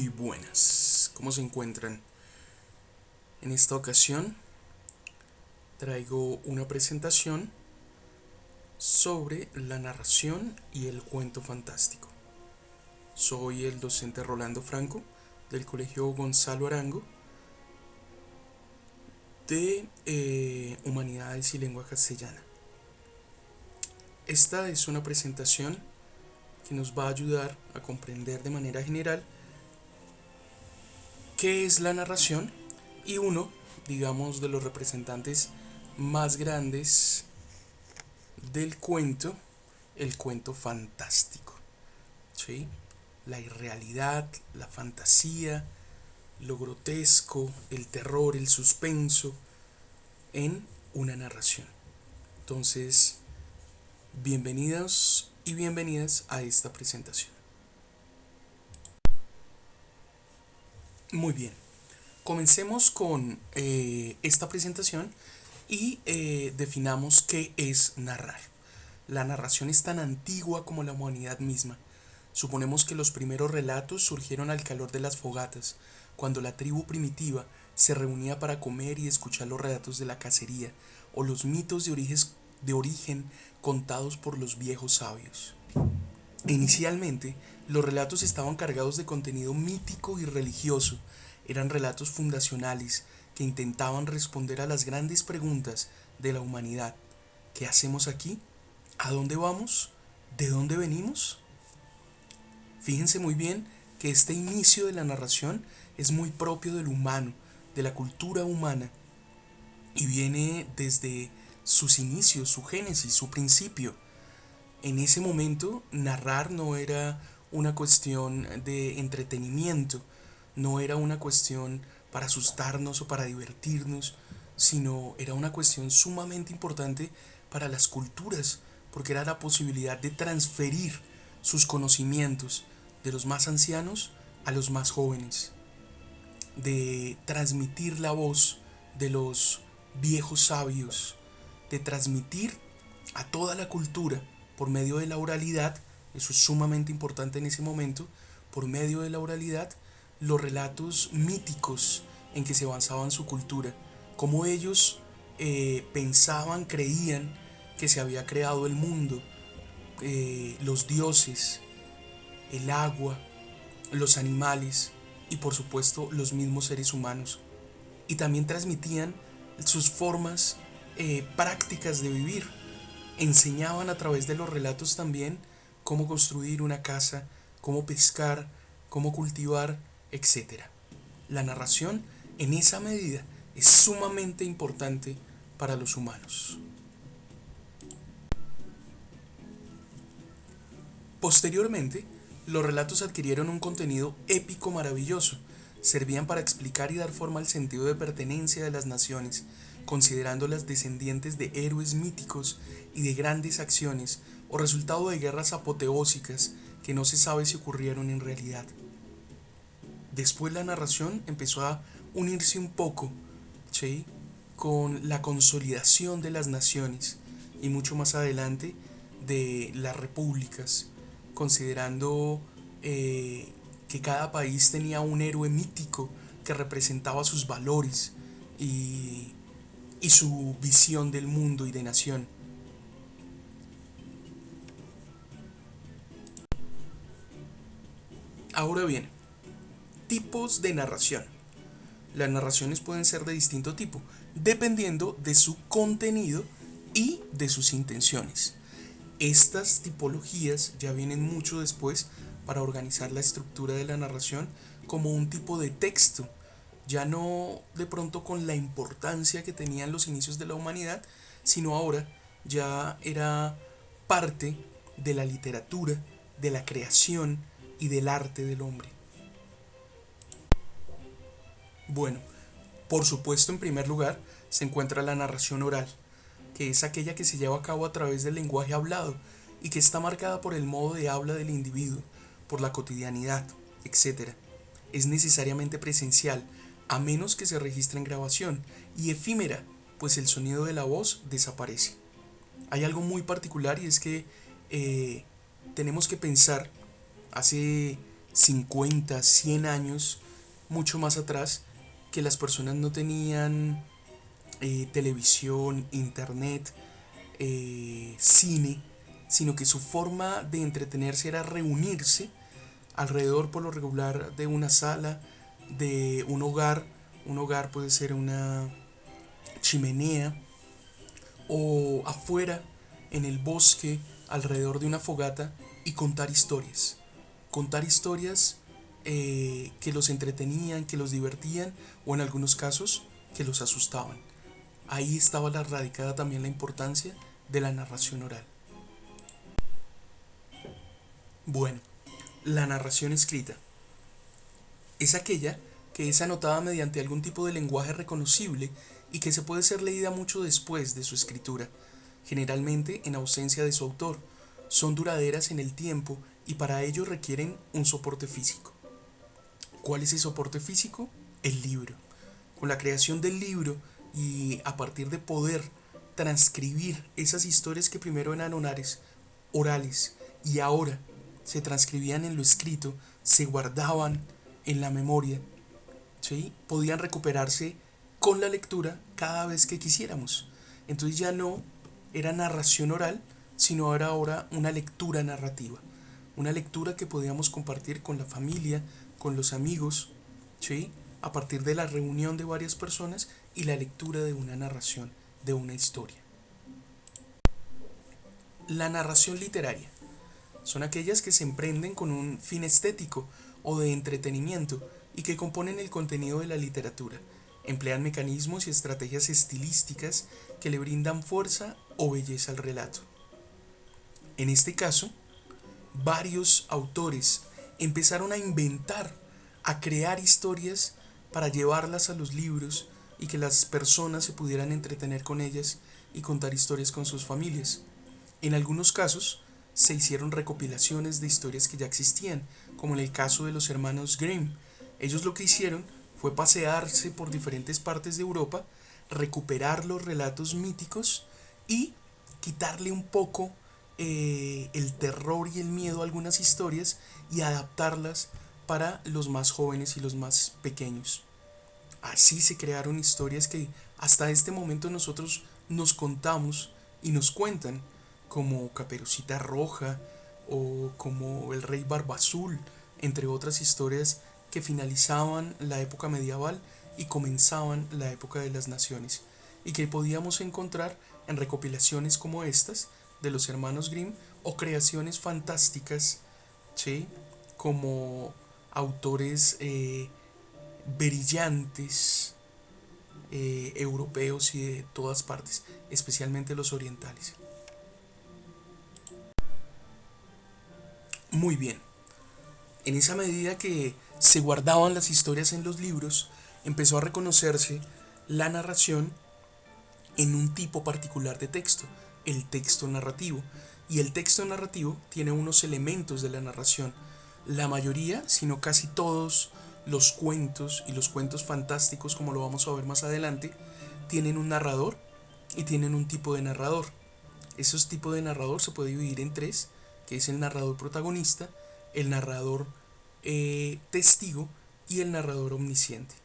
Muy buenas, ¿cómo se encuentran? En esta ocasión traigo una presentación sobre la narración y el cuento fantástico. Soy el docente Rolando Franco del Colegio Gonzalo Arango de Humanidades y Lengua Castellana. Esta es una presentación que nos va a ayudar a comprender de manera general qué es la narración y uno, digamos, de los representantes más grandes del cuento, el cuento fantástico. ¿Sí? La irrealidad, la fantasía, lo grotesco, el terror, el suspenso en una narración. Entonces, bienvenidos y bienvenidas a esta presentación. Muy bien, comencemos con esta presentación y definamos qué es narrar. La narración es tan antigua como la humanidad misma. Suponemos que los primeros relatos surgieron al calor de las fogatas, cuando la tribu primitiva se reunía para comer y escuchar los relatos de la cacería o los mitos de origen contados por los viejos sabios. Inicialmente, los relatos estaban cargados de contenido mítico y religioso. Eran relatos fundacionales que intentaban responder a las grandes preguntas de la humanidad. ¿Qué hacemos aquí? ¿A dónde vamos? ¿De dónde venimos? Fíjense muy bien que este inicio de la narración es muy propio del humano, de la cultura humana, y viene desde sus inicios, su génesis, su principio. En ese momento, narrar no era una cuestión de entretenimiento, no era una cuestión para asustarnos o para divertirnos, sino era una cuestión sumamente importante para las culturas, porque era la posibilidad de transferir sus conocimientos de los más ancianos a los más jóvenes, de transmitir la voz de los viejos sabios, de transmitir a toda la cultura por medio de la oralidad. Eso es sumamente importante en ese momento, por medio de la oralidad, los relatos míticos en que se basaban su cultura, cómo ellos pensaban, creían que se había creado el mundo, los dioses, el agua, los animales y por supuesto los mismos seres humanos. Y también transmitían sus formas prácticas de vivir. Enseñaban a través de los relatos también cómo construir una casa, cómo pescar, cómo cultivar, etc. La narración, en esa medida, es sumamente importante para los humanos. Posteriormente, los relatos adquirieron un contenido épico maravilloso. Servían para explicar y dar forma al sentido de pertenencia de las naciones, considerándolas descendientes de héroes míticos y de grandes acciones o resultado de guerras apoteósicas que no se sabe si ocurrieron en realidad. Después la narración empezó a unirse un poco, ¿sí?, con la consolidación de las naciones y mucho más adelante de las repúblicas, considerando que cada país tenía un héroe mítico que representaba sus valores y, y su visión del mundo y de nación. Ahora bien, tipos de narración. Las narraciones pueden ser de distinto tipo, dependiendo de su contenido y de sus intenciones. Estas tipologías ya vienen mucho después para organizar la estructura de la narración como un tipo de texto, ya no de pronto con la importancia que tenían los inicios de la humanidad, sino ahora ya era parte de la literatura, de la creación y del arte del hombre. Bueno, por supuesto, en primer lugar se encuentra la narración oral, que es aquella que se lleva a cabo a través del lenguaje hablado y que está marcada por el modo de habla del individuo, por la cotidianidad, etc. Es necesariamente presencial, a menos que se registre en grabación, y efímera, pues el sonido de la voz desaparece. Hay algo muy particular y es que tenemos que pensar, hace 50, 100 años, mucho más atrás, que las personas no tenían televisión, internet, cine, sino que su forma de entretenerse era reunirse alrededor por lo regular de una sala, de un hogar. Un hogar puede ser una chimenea o afuera en el bosque alrededor de una fogata y contar historias. Contar historias que los entretenían, que los divertían o en algunos casos que los asustaban. Ahí estaba la radicada también la importancia de la narración oral. Bueno, la narración escrita es aquella que es anotada mediante algún tipo de lenguaje reconocible y que se puede ser leída mucho después de su escritura, generalmente en ausencia de su autor. Son duraderas en el tiempo y para ello requieren un soporte físico. ¿Cuál es el soporte físico? El libro. Con la creación del libro y a partir de poder transcribir esas historias que primero eran orales y ahora se transcribían en lo escrito, se guardaban en la memoria, ¿sí? Podían recuperarse con la lectura cada vez que quisiéramos. Entonces ya no era narración oral, sino era ahora una lectura narrativa. Una lectura que podíamos compartir con la familia, con los amigos, ¿sí? A partir de la reunión de varias personas y la lectura de una narración, de una historia. La narración literaria son aquellas que se emprenden con un fin estético o de entretenimiento y que componen el contenido de la literatura. Emplean mecanismos y estrategias estilísticas que le brindan fuerza o belleza al relato. En este caso, varios autores empezaron a inventar, a crear historias para llevarlas a los libros y que las personas se pudieran entretener con ellas y contar historias con sus familias. En algunos casos se hicieron recopilaciones de historias que ya existían, como en el caso de los hermanos Grimm. Ellos lo que hicieron fue pasearse por diferentes partes de Europa, recuperar los relatos míticos y quitarle un poco el terror y el miedo a algunas historias y adaptarlas para los más jóvenes y los más pequeños. Así se crearon historias que hasta este momento nosotros nos contamos y nos cuentan, como Caperucita Roja o como El Rey Barba Azul, entre otras historias que finalizaban la época medieval y comenzaban la época de las naciones, y que podíamos encontrar en recopilaciones como estas de los hermanos Grimm o creaciones fantásticas, ¿sí? Como autores brillantes europeos y de todas partes, especialmente los orientales. Muy bien, en esa medida que se guardaban las historias en los libros, empezó a reconocerse la narración en un tipo particular de texto, el texto narrativo. Y el texto narrativo tiene unos elementos de la narración. La mayoría, si no casi todos, los cuentos y los cuentos fantásticos, como lo vamos a ver más adelante, tienen un narrador y tienen un tipo de narrador. Esos tipos de narrador se puede dividir en tres, que es el narrador protagonista, el narrador testigo y el narrador omnisciente.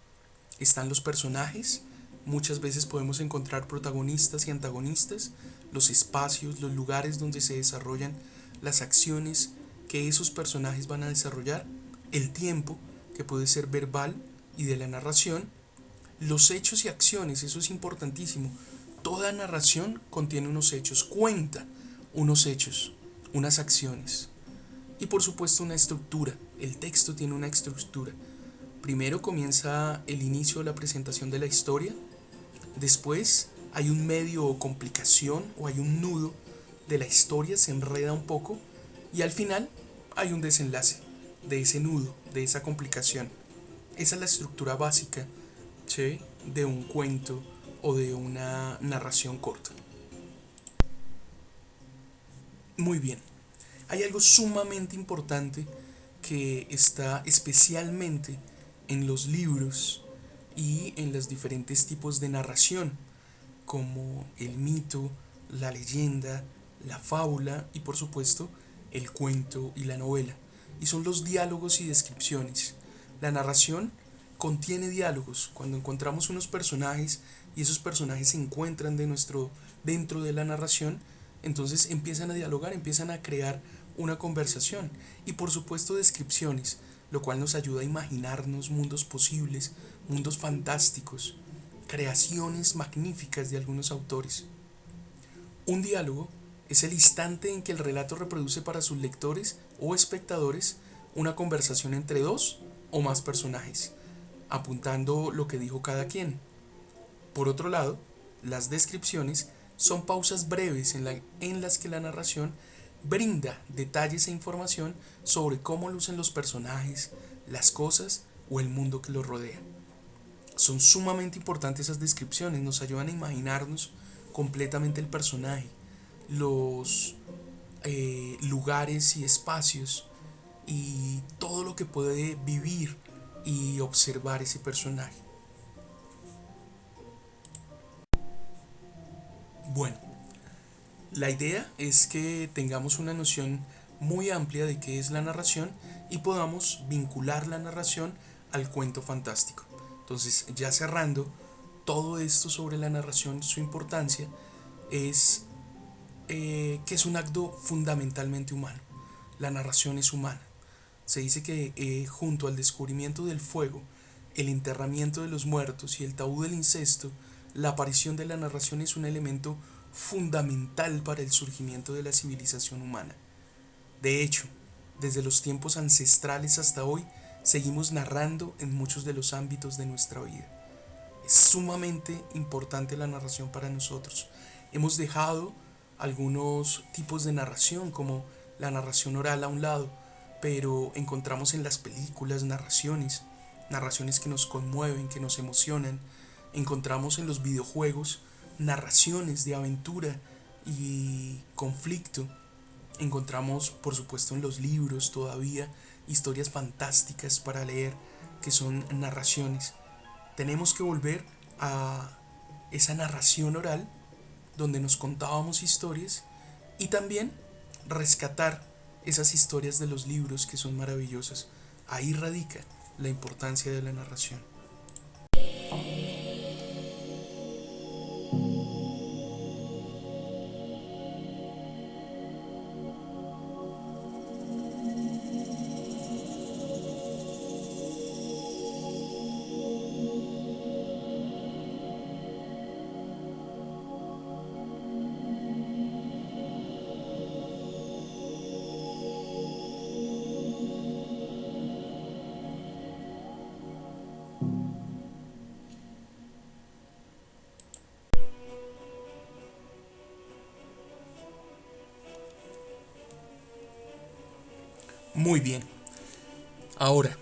Están los personajes, muchas veces podemos encontrar protagonistas y antagonistas, los espacios, los lugares donde se desarrollan las acciones que esos personajes van a desarrollar, el tiempo, que puede ser verbal y de la narración, los hechos y acciones, eso es importantísimo. Toda narración contiene unos hechos, cuenta unos hechos, unas acciones. Y por supuesto una estructura. El texto tiene una estructura. Primero comienza el inicio de la presentación de la historia. Después hay un medio o complicación o hay un nudo de la historia, se enreda un poco. Y al final hay un desenlace de ese nudo, de esa complicación. Esa es la estructura básica, ¿sí?, de un cuento o de una narración corta. Muy bien. Hay algo sumamente importante que está especialmente en los libros y en los diferentes tipos de narración, como el mito, la leyenda, la fábula y por supuesto el cuento y la novela. y son los diálogos y descripciones. La narración contiene diálogos. Cuando encontramos unos personajes y esos personajes se encuentran dentro de la narración, entonces empiezan a dialogar, empiezan a crear una conversación. Y por supuesto descripciones, lo cual nos ayuda a imaginarnos mundos posibles, mundos fantásticos, creaciones magníficas de algunos autores. Un diálogo es el instante en que el relato reproduce para sus lectores o espectadores una conversación entre dos o más personajes, apuntando lo que dijo cada quien. Por otro lado, las descripciones son pausas breves en las que la narración brinda detalles e información sobre cómo lucen los personajes, las cosas o el mundo que los rodea. Son sumamente importantes esas descripciones, nos ayudan a imaginarnos completamente el personaje, los lugares y espacios y todo lo que puede vivir y observar ese personaje. Bueno, la idea es que tengamos una noción muy amplia de qué es la narración y podamos vincular la narración al cuento fantástico. Entonces, ya cerrando todo esto sobre la narración, su importancia es que es un acto fundamentalmente humano. La narración es humana. Se dice que junto al descubrimiento del fuego, el enterramiento de los muertos y el tabú del incesto, la aparición de la narración es un elemento fundamental para el surgimiento de la civilización humana. De hecho, desde los tiempos ancestrales hasta hoy, seguimos narrando en muchos de los ámbitos de nuestra vida. Es sumamente importante la narración para nosotros. Hemos dejado algunos tipos de narración, como la narración oral a un lado, pero encontramos en las películas narraciones que nos conmueven, que nos emocionan. Encontramos en los videojuegos narraciones de aventura y conflicto. Encontramos, por supuesto, en los libros todavía historias fantásticas para leer, que son narraciones. Tenemos que volver a esa narración oral donde nos contábamos historias y también rescatar esas historias de los libros que son maravillosas. Ahí radica la importancia de la narración. Muy bien. Ahora,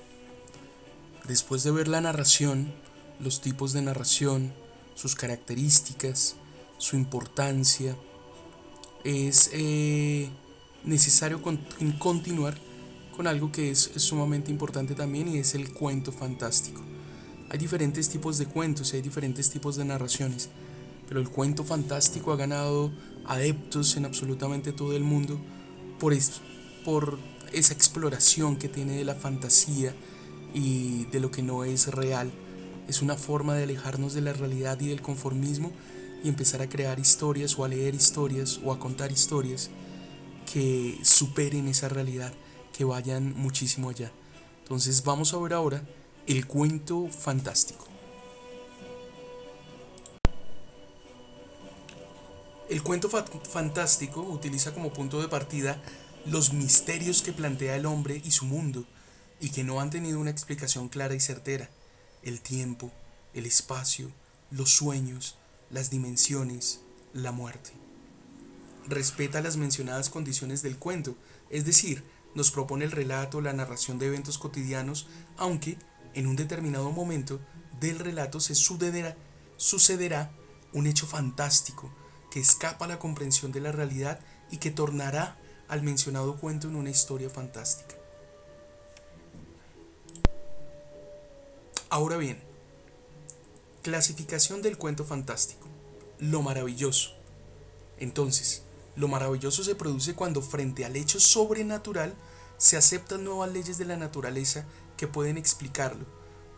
después de ver la narración, los tipos de narración, sus características, su importancia, es necesario continuar con algo que es sumamente importante también, y es el cuento fantástico. Hay diferentes tipos de cuentos y hay diferentes tipos de narraciones, pero el cuento fantástico ha ganado adeptos en absolutamente todo el mundo por esa exploración que tiene de la fantasía y de lo que no es real. Es una forma de alejarnos de la realidad y del conformismo y empezar a crear historias o a leer historias o a contar historias que superen esa realidad, que vayan muchísimo allá. Entonces vamos a ver ahora el cuento fantástico. El cuento fantástico utiliza como punto de partida los misterios que plantea el hombre y su mundo, y que no han tenido una explicación clara y certera: el tiempo, el espacio, los sueños, las dimensiones, la muerte. Respeta las mencionadas condiciones del cuento, es decir, nos propone el relato, la narración de eventos cotidianos, aunque en un determinado momento del relato sucederá un hecho fantástico que escapa a la comprensión de la realidad y que tornará al mencionado cuento en una historia fantástica. Ahora bien, clasificación del cuento fantástico. Lo maravilloso. Entonces, lo maravilloso se produce cuando, frente al hecho sobrenatural, Se aceptan nuevas leyes de la naturaleza que pueden explicarlo.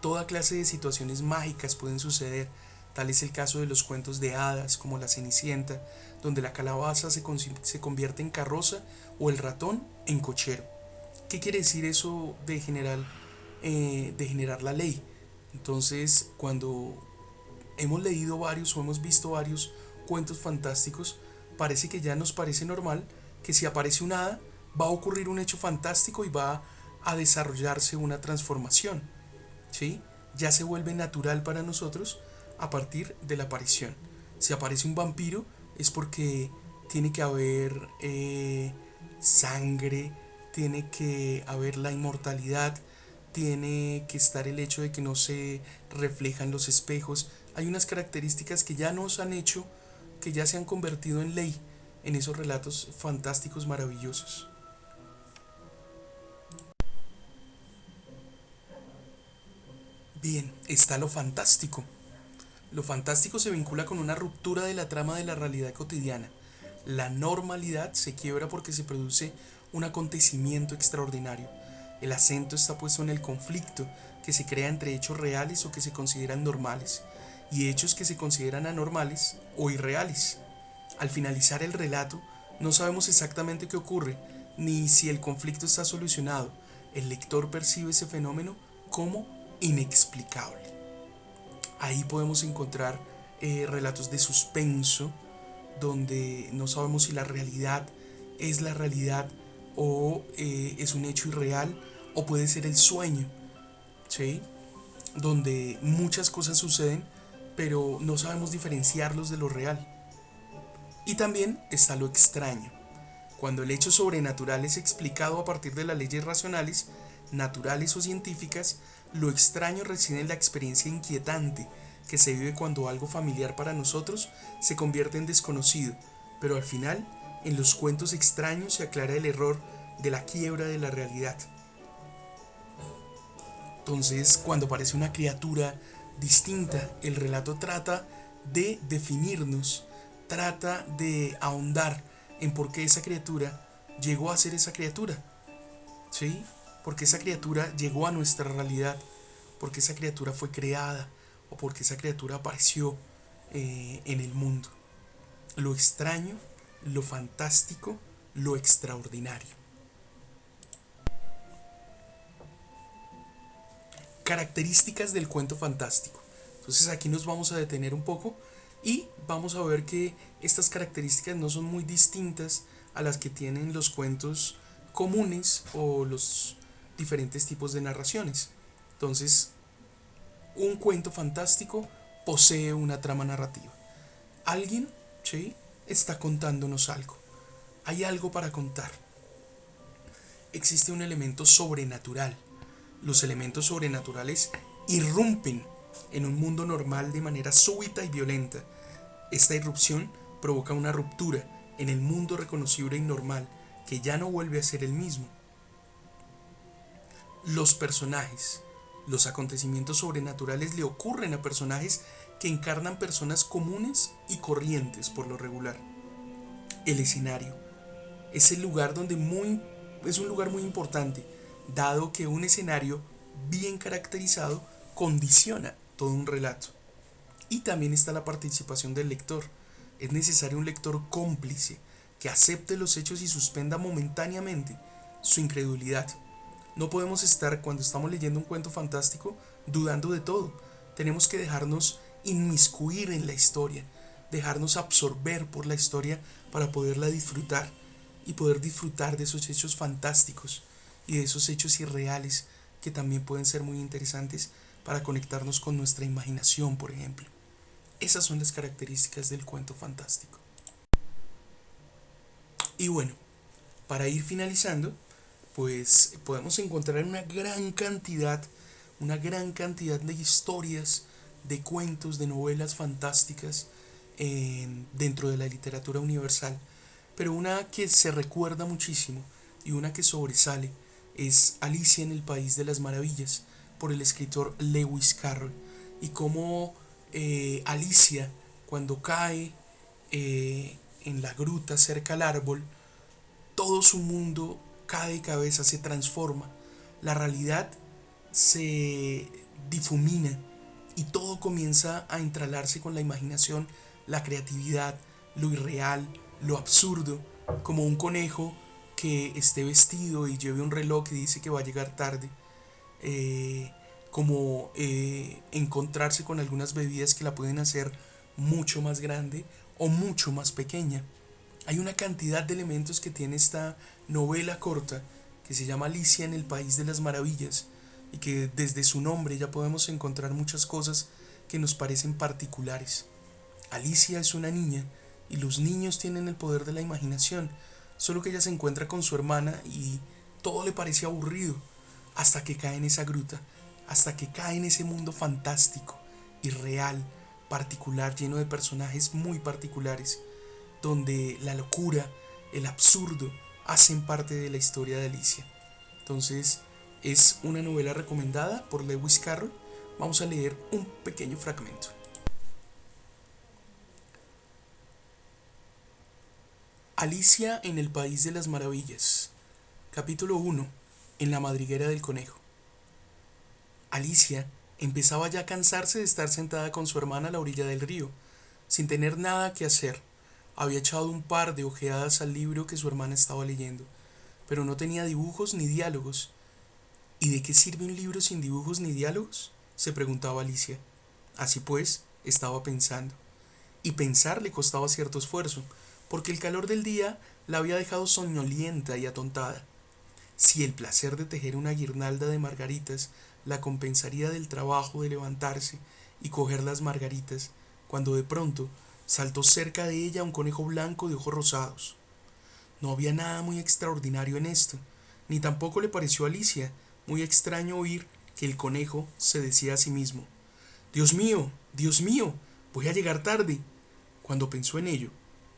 Toda clase de situaciones mágicas pueden suceder. Tal es el caso de los cuentos de hadas, como la Cenicienta, donde la calabaza se convierte en carroza o el ratón en cochero. ¿Qué quiere decir eso de generar la ley? Entonces, cuando hemos leído varios o hemos visto varios cuentos fantásticos, parece que ya nos parece normal que si aparece un hada, va a ocurrir un hecho fantástico y va a desarrollarse una transformación. ¿Sí? Ya se vuelve natural para nosotros a partir de la aparición. Si aparece un vampiro es porque tiene que haber sangre, tiene que haber la inmortalidad, tiene que estar el hecho de que no se reflejan los espejos. Hay unas características que ya nos han hecho, que ya se han convertido en ley en esos relatos fantásticos maravillosos. Bien, está lo fantástico. Lo fantástico se vincula con una ruptura de la trama de la realidad cotidiana. La normalidad se quiebra porque se produce un acontecimiento extraordinario. El acento está puesto en el conflicto que se crea entre hechos reales o que se consideran normales y hechos que se consideran anormales o irreales. Al finalizar el relato, no sabemos exactamente qué ocurre, ni si el conflicto está solucionado. El lector percibe ese fenómeno como inexplicable. Ahí podemos encontrar relatos de suspenso, donde no sabemos si la realidad es la realidad o es un hecho irreal o puede ser el sueño, ¿sí? Donde muchas cosas suceden, pero no sabemos diferenciarlos de lo real. Y también está lo extraño. Cuando el hecho sobrenatural es explicado a partir de las leyes racionales, naturales o científicas, lo extraño reside en la experiencia inquietante que se vive cuando algo familiar para nosotros se convierte en desconocido, pero al final, en los cuentos extraños se aclara el error de la quiebra de la realidad. Entonces, cuando aparece una criatura distinta, el relato trata de definirnos, trata de ahondar en por qué esa criatura llegó a ser esa criatura, ¿sí? Porque esa criatura llegó a nuestra realidad, porque esa criatura fue creada o porque esa criatura apareció en el mundo. Lo extraño, lo fantástico, lo extraordinario. Características del cuento fantástico. Entonces aquí nos vamos a detener un poco y vamos a ver que estas características no son muy distintas a las que tienen los cuentos comunes o los diferentes tipos de narraciones. Entonces, un cuento fantástico posee una trama narrativa. Alguien, ¿sí?, está contándonos algo. Hay algo para contar. Existe un elemento sobrenatural. Los elementos sobrenaturales irrumpen en un mundo normal de manera súbita y violenta. Esta irrupción provoca una ruptura en el mundo reconocible y normal que ya no vuelve a ser el mismo. Los personajes. Los acontecimientos sobrenaturales le ocurren a personajes que encarnan personas comunes y corrientes por lo regular. El escenario es el lugar es un lugar muy importante, dado que un escenario bien caracterizado condiciona todo un relato. Y también está la participación del lector. Es necesario un lector cómplice que acepte los hechos y suspenda momentáneamente su incredulidad. No podemos estar, cuando estamos leyendo un cuento fantástico, dudando de todo. Tenemos que dejarnos inmiscuir en la historia, dejarnos absorber por la historia para poderla disfrutar y poder disfrutar de esos hechos fantásticos y de esos hechos irreales que también pueden ser muy interesantes para conectarnos con nuestra imaginación, por ejemplo. Esas son las características del cuento fantástico. Y bueno, para ir finalizando, pues podemos encontrar una gran cantidad de historias, de cuentos, de novelas fantásticas dentro de la literatura universal. Pero una que se recuerda muchísimo y una que sobresale es Alicia en el País de las Maravillas, por el escritor Lewis Carroll. Y cómo Alicia, cuando cae en la gruta cerca al árbol, todo su mundo cae de cabeza, se transforma. La realidad se difumina y todo comienza a entralarse con la imaginación, la creatividad, lo irreal, lo absurdo, como un conejo que esté vestido y lleve un reloj que dice que va a llegar tarde, como encontrarse con algunas bebidas que la pueden hacer mucho más grande o mucho más pequeña. Hay una cantidad de elementos que tiene esta novela corta que se llama Alicia en el País de las Maravillas y que desde su nombre ya podemos encontrar muchas cosas que nos parecen particulares. Alicia es una niña y los niños tienen el poder de la imaginación, solo que ella se encuentra con su hermana y todo le parece aburrido hasta que cae en esa gruta, hasta que cae en ese mundo fantástico, irreal, particular, lleno de personajes muy particulares, donde la locura, el absurdo, hacen parte de la historia de Alicia. Entonces, es una novela recomendada por Lewis Carroll. Vamos a leer un pequeño fragmento. Alicia en el País de las Maravillas. Capítulo 1. En la madriguera del conejo. Alicia empezaba ya a cansarse de estar sentada con su hermana a la orilla del río, sin tener nada que hacer. Había echado un par de ojeadas al libro que su hermana estaba leyendo, pero no tenía dibujos ni diálogos. ¿Y de qué sirve un libro sin dibujos ni diálogos?, se preguntaba Alicia. Así pues, estaba pensando. Y pensar le costaba cierto esfuerzo, porque el calor del día la había dejado soñolienta y atontada. Si el placer de tejer una guirnalda de margaritas la compensaría del trabajo de levantarse y coger las margaritas, cuando de pronto saltó cerca de ella un conejo blanco de ojos rosados. No había nada muy extraordinario en esto, ni tampoco le pareció a Alicia muy extraño oír que el conejo se decía a sí mismo: Dios mío, voy a llegar tarde. Cuando pensó en ello,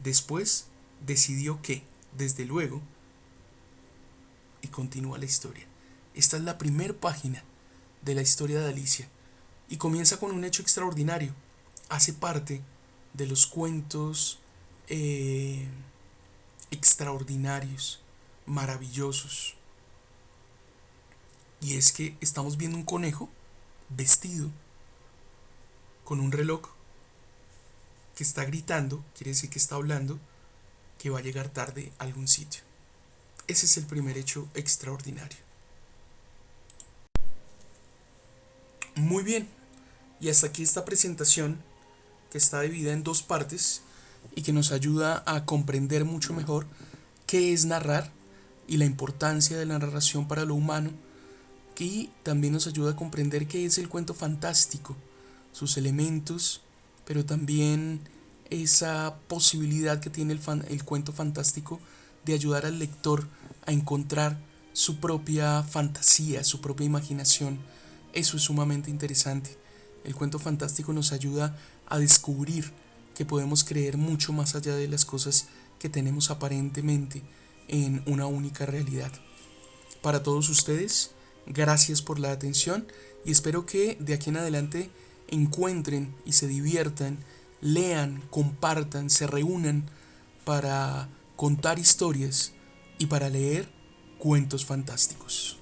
después decidió que, desde luego, y continúa la historia. Esta es la primera página de la historia de Alicia y comienza con un hecho extraordinario. Hace parte de los cuentos extraordinarios, maravillosos. Y es que estamos viendo un conejo vestido con un reloj que está gritando, quiere decir que está hablando, que va a llegar tarde a algún sitio. Ese es el primer hecho extraordinario. Muy bien, y hasta aquí esta presentación que está dividida en dos partes y que nos ayuda a comprender mucho mejor qué es narrar y la importancia de la narración para lo humano, y también nos ayuda a comprender qué es el cuento fantástico, sus elementos, pero también esa posibilidad que tiene el cuento fantástico de ayudar al lector a encontrar su propia fantasía, su propia imaginación. Eso es sumamente interesante. El cuento fantástico nos ayuda a descubrir que podemos creer mucho más allá de las cosas que tenemos aparentemente en una única realidad. Para todos ustedes, gracias por la atención y espero que de aquí en adelante encuentren y se diviertan, lean, compartan, se reúnan para contar historias y para leer cuentos fantásticos.